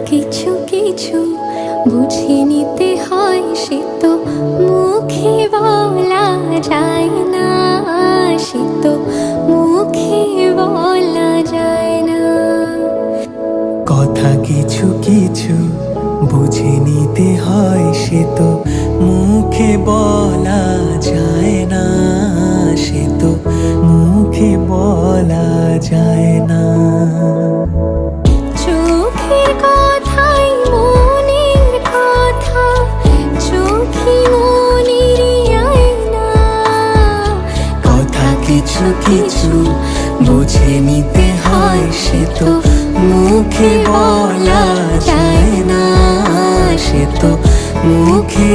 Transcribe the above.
কিছু কিছু বুঝে নিতে হয়, সে তো মুখে বলা যায় না, সে তো মুখে বলা যায় না। কথা কিছু কিছু বুঝে নিতে হয়, সে তো মুখে বলা যায় না, সে তো মুখে বলা যায় না। চোখের কথাই মনের কথা, চোখে মনের আয়না। কথা কিছু কিছু বুঝে নিতে হয়, সে তো মুখে বলা যায় না, সে তো মুখে